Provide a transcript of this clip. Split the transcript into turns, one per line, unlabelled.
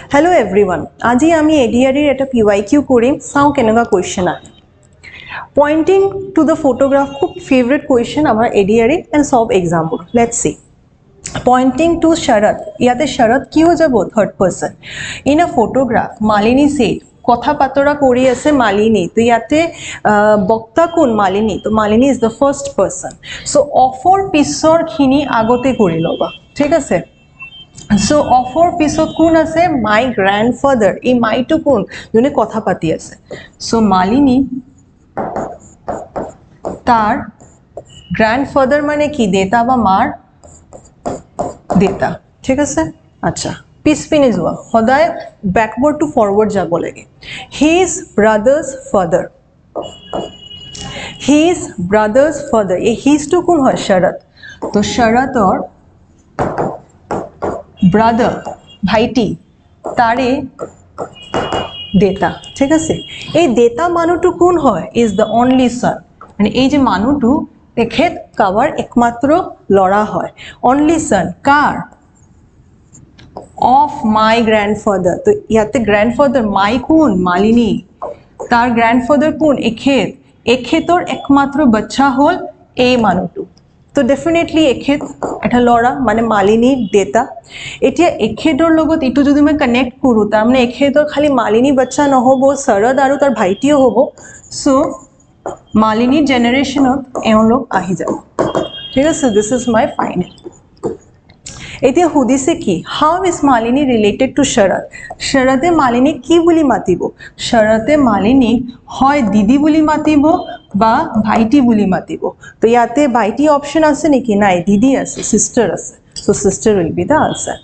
Hello everyone. আজি আমি ADRE এটা PYQ কৰিম চাও কেনেকা কোৱেশ্চন আহে Pointing to the photograph খুব favorite question আমাৰ ADRE and solve example. Let's see. Pointing to Sharad. ইয়াতে Sharad কি হৈ যাব third person. In a photograph Malini said কথা পাতৰা কৰি আছে Malini. তো ইয়াতে বক্তা কোন Malini. তো Malini is the first person. So offer পিছৰ খিনি আগতে কৰি লবা ঠিক আছে So offer pisot kun ase my grandfather ei my to kun jone kotha pati ase so Malini tar grandfather mane ki deta ba mar deta thik ase acha piece pine jua hoday backward to forward jabo lage his brother's father ei his to kun hoy Sharad to Sharad or brother ভাইটি তারে দেতা ঠিক আছে এই দেতা মানুটো কোন হয় is the only সন মানে এই যে মানুটো তেখেত কাবার একমাত্র লড়া হয় only Son car of my grandfather তো ইয়াতে গ্র্যান্ডফাদার মাই কোন মালিনী তার গ্র্যান্ডফাদার কোন এখেতর একমাত্র বাচ্চা হল এই মানুটো তো ডেফিনেটলি এখেত এটা লড়া মানে মালিনীর দেতা এতিয়া এখেতৰ লগত ইটো যদি মই কানেক্ট কৰো তাৰ মানে এখেতৰ খালি মালিনী বাচ্চা নহব শৰদ আৰু তাৰ ভাইটিও হ'ব সো মালিনীৰ জেনাৰেশনত এওঁলোক আহি যাব ঠিক আছে দিস ইজ মাই ফাইনাল এতিয়া হুদিছে কি how is Malini related to Sharad শৰদে মালিনী কি বুলি মাতিব শৰদে মালিনী হয় দিদি বুলি মাতিব বা ভাইটি বুলি মাতিব তো ইয়াতে ভাইটি অপশন আছে নেকি নাই দিদি আছে সিস্টার আছে so sister will be the answer